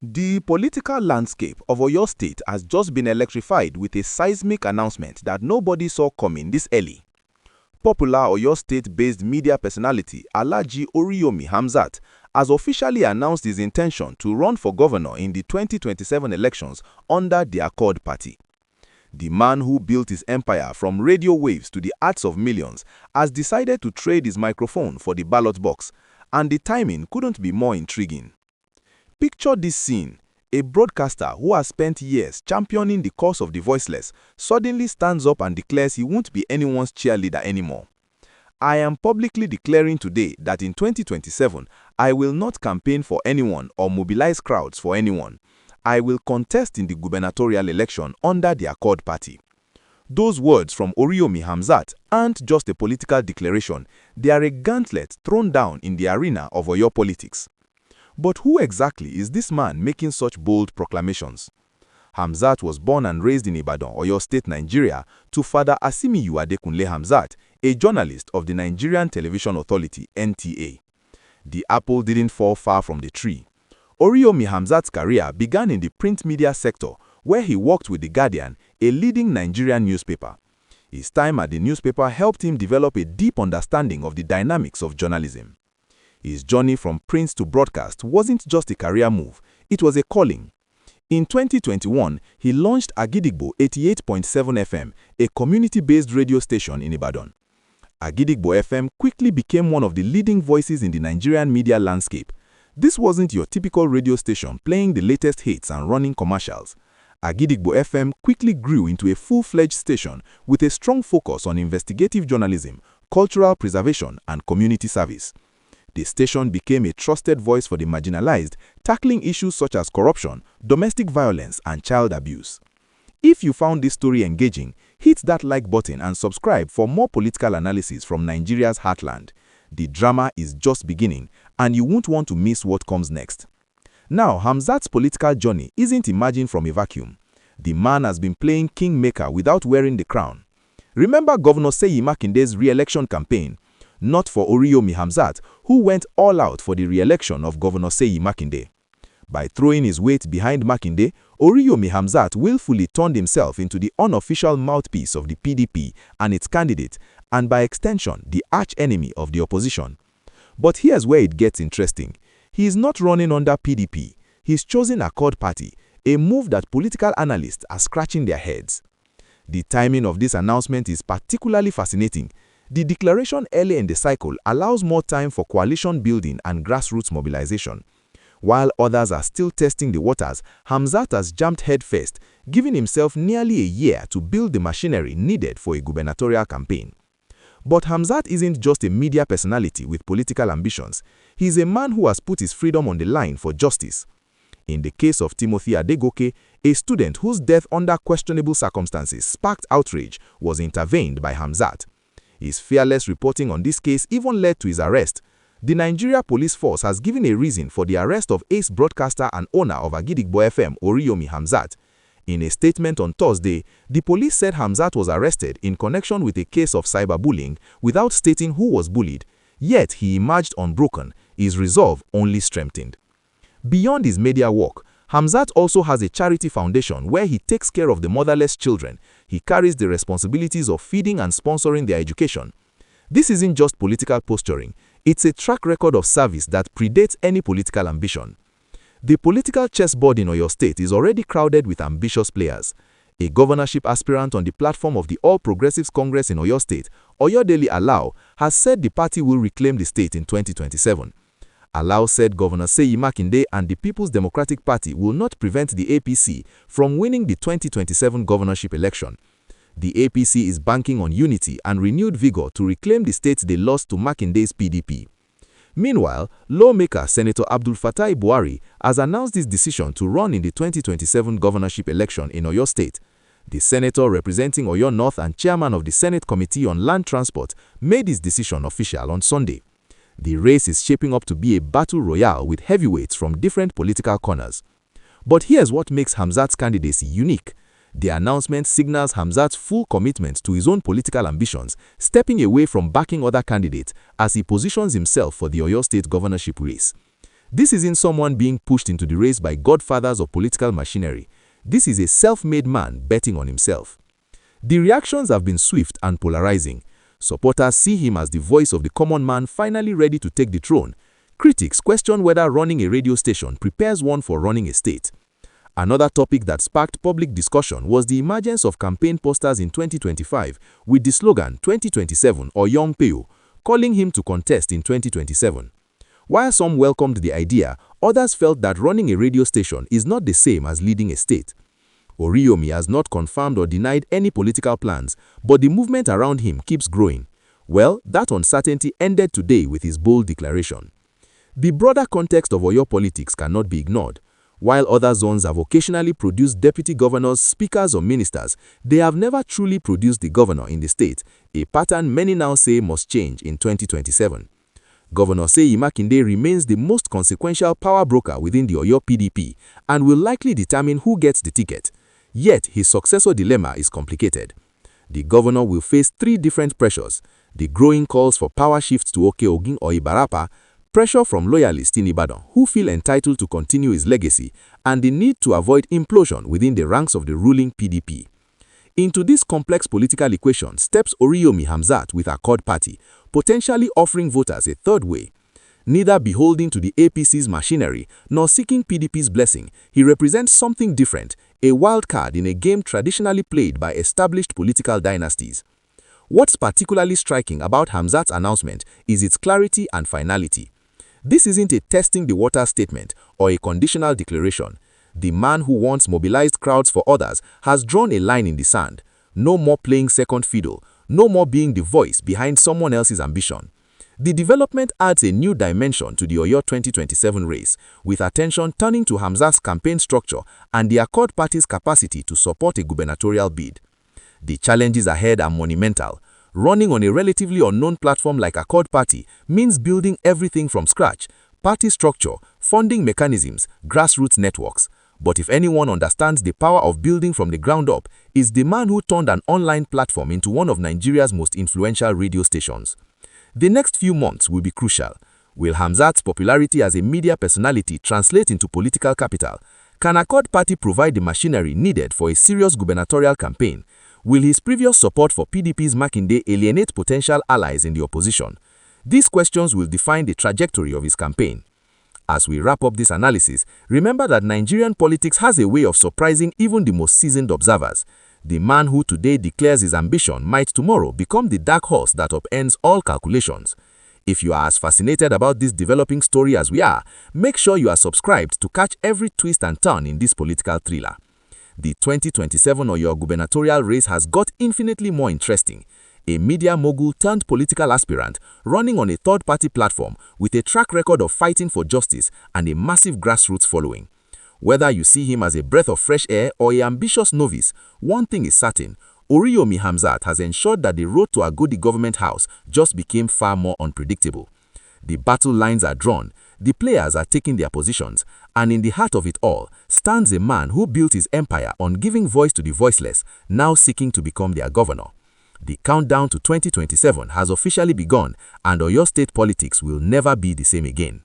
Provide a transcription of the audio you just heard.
The political landscape of Oyo State has just been electrified with a seismic announcement that nobody saw coming this early. Popular Oyo State-based media personality Alhaji Oriyomi Hamzat has officially announced his intention to run for governor in the 2027 elections under the Accord Party. The man who built his empire from radio waves to the hearts of millions has decided to trade his microphone for the ballot box, and the timing couldn't be more intriguing. Picture this scene: a broadcaster who has spent years championing the cause of the voiceless suddenly stands up and declares he won't be anyone's cheerleader anymore. "I am publicly declaring today that in 2027, I will not campaign for anyone or mobilize crowds for anyone. I will contest in the gubernatorial election under the Accord Party." Those words from Oriyomi Hamzat aren't just a political declaration, they are a gauntlet thrown down in the arena of Oyo politics. But who exactly is this man making such bold proclamations? Hamzat was born and raised in Ibadan, Oyo State, Nigeria, to Father Asimiyu Adekunle Hamzat, a journalist of the Nigerian Television Authority (NTA). The apple didn't fall far from the tree. Oriyomi Hamzat's career began in the print media sector, where he worked with The Guardian, a leading Nigerian newspaper. His time at the newspaper helped him develop a deep understanding of the dynamics of journalism. His journey from print to broadcast wasn't just a career move, it was a calling. In 2021, he launched Agidigbo 88.7 FM, a community-based radio station in Ibadan. Agidigbo FM quickly became one of the leading voices in the Nigerian media landscape. This wasn't your typical radio station playing the latest hits and running commercials. Agidigbo FM quickly grew into a full-fledged station with a strong focus on investigative journalism, cultural preservation, and community service. The station became a trusted voice for the marginalized, tackling issues such as corruption, domestic violence, and child abuse. If you found this story engaging, hit that like button and subscribe for more political analysis from Nigeria's heartland. The drama is just beginning, and you won't want to miss what comes next. Now, Hamzat's political journey isn't imagined from a vacuum. The man has been playing kingmaker without wearing the crown. Remember Governor Seyi Makinde's re-election campaign? Not for Oriyomi Hamzat, who went all out for the re-election of Governor Seyi Makinde. By throwing his weight behind Makinde, Oriyomi Hamzat willfully turned himself into the unofficial mouthpiece of the PDP and its candidate, and by extension, the arch-enemy of the opposition. But here's where it gets interesting. He is not running under PDP. He's chosen Accord Party, a move that political analysts are scratching their heads. The timing of this announcement is particularly fascinating. The declaration early in the cycle allows more time for coalition building and grassroots mobilization. While others are still testing the waters, Hamzat has jumped headfirst, giving himself nearly a year to build the machinery needed for a gubernatorial campaign. But Hamzat isn't just a media personality with political ambitions. He's a man who has put his freedom on the line for justice. In the case of Timothy Adegoke, a student whose death under questionable circumstances sparked outrage was intervened by Hamzat. His fearless reporting on this case even led to his arrest. The Nigeria Police Force has given a reason for the arrest of ace broadcaster and owner of Agidigbo FM, Oriyomi Hamzat. In a statement on Thursday, the police said Hamzat was arrested in connection with a case of cyberbullying without stating who was bullied. Yet he emerged unbroken, his resolve only strengthened. Beyond his media work, Hamzat also has a charity foundation where he takes care of the motherless children. He carries the responsibilities of feeding and sponsoring their education. This isn't just political posturing, it's a track record of service that predates any political ambition. The political chessboard in Oyo State is already crowded with ambitious players. A governorship aspirant on the platform of the All Progressives Congress in Oyo State, Oyodele Alao, has said the party will reclaim the state in 2027. Alao said Governor Seyi Makinde and the People's Democratic Party will not prevent the APC from winning the 2027 governorship election. The APC is banking on unity and renewed vigor to reclaim the state they lost to Makinde's PDP. Meanwhile, lawmaker Senator Abdul Fattah Buhari has announced his decision to run in the 2027 governorship election in Oyo State. The senator representing Oyo North and chairman of the Senate Committee on Land Transport made his decision official on Sunday. The race is shaping up to be a battle royale with heavyweights from different political corners. But here's what makes Hamzat's candidacy unique. The announcement signals Hamzat's full commitment to his own political ambitions, stepping away from backing other candidates as he positions himself for the Oyo State governorship race. This isn't someone being pushed into the race by godfathers or political machinery. This is a self-made man betting on himself. The reactions have been swift and polarizing. Supporters see him as the voice of the common man finally ready to take the throne. Critics question whether running a radio station prepares one for running a state. Another topic that sparked public discussion was the emergence of campaign posters in 2025 with the slogan 2027 or Young Peo, calling him to contest in 2027. While some welcomed the idea, others felt that running a radio station is not the same as leading a state. Oriyomi has not confirmed or denied any political plans, but the movement around him keeps growing. Well, that uncertainty ended today with his bold declaration. The broader context of Oyo politics cannot be ignored. While other zones have occasionally produced deputy governors, speakers, or ministers, they have never truly produced the governor in the state, a pattern many now say must change in 2027. Governor Seyi Makinde remains the most consequential power broker within the Oyo PDP and will likely determine who gets the ticket. Yet, his successor dilemma is complicated. The governor will face three different pressures: the growing calls for power shifts to Oke-Ogun or Ibarapa, pressure from loyalists in Ibadan who feel entitled to continue his legacy, and the need to avoid implosion within the ranks of the ruling PDP. Into this complex political equation steps Oriyomi Hamzat with Accord Party, potentially offering voters a third way. Neither beholden to the APC's machinery nor seeking PDP's blessing, he represents something different, a wild card in a game traditionally played by established political dynasties. What's particularly striking about Hamzat's announcement is its clarity and finality. This isn't a testing the water statement or a conditional declaration. The man who once mobilized crowds for others has drawn a line in the sand. No more playing second fiddle, no more being the voice behind someone else's ambition. The development adds a new dimension to the Oyo 2027 race, with attention turning to Hamzat's campaign structure and the Accord Party's capacity to support a gubernatorial bid. The challenges ahead are monumental. Running on a relatively unknown platform like Accord Party means building everything from scratch: party structure, funding mechanisms, grassroots networks. But if anyone understands the power of building from the ground up, it's the man who turned an online platform into one of Nigeria's most influential radio stations. The next few months will be crucial. Will Hamzat's popularity as a media personality translate into political capital? Can Accord Party provide the machinery needed for a serious gubernatorial campaign? Will his previous support for PDP's Makinde alienate potential allies in the opposition? These questions will define the trajectory of his campaign. As we wrap up this analysis, remember that Nigerian politics has a way of surprising even the most seasoned observers. The man who today declares his ambition might tomorrow become the dark horse that upends all calculations. If you are as fascinated about this developing story as we are, make sure you are subscribed to catch every twist and turn in this political thriller. The 2027 Oyo gubernatorial race has got infinitely more interesting. A media mogul turned political aspirant running on a third-party platform with a track record of fighting for justice and a massive grassroots following. Whether you see him as a breath of fresh air or an ambitious novice, one thing is certain: Oriyomi Hamzat has ensured that the road to Agodi government house just became far more unpredictable. The battle lines are drawn, the players are taking their positions, and in the heart of it all stands a man who built his empire on giving voice to the voiceless, now seeking to become their governor. The countdown to 2027 has officially begun, and Oyo State politics will never be the same again.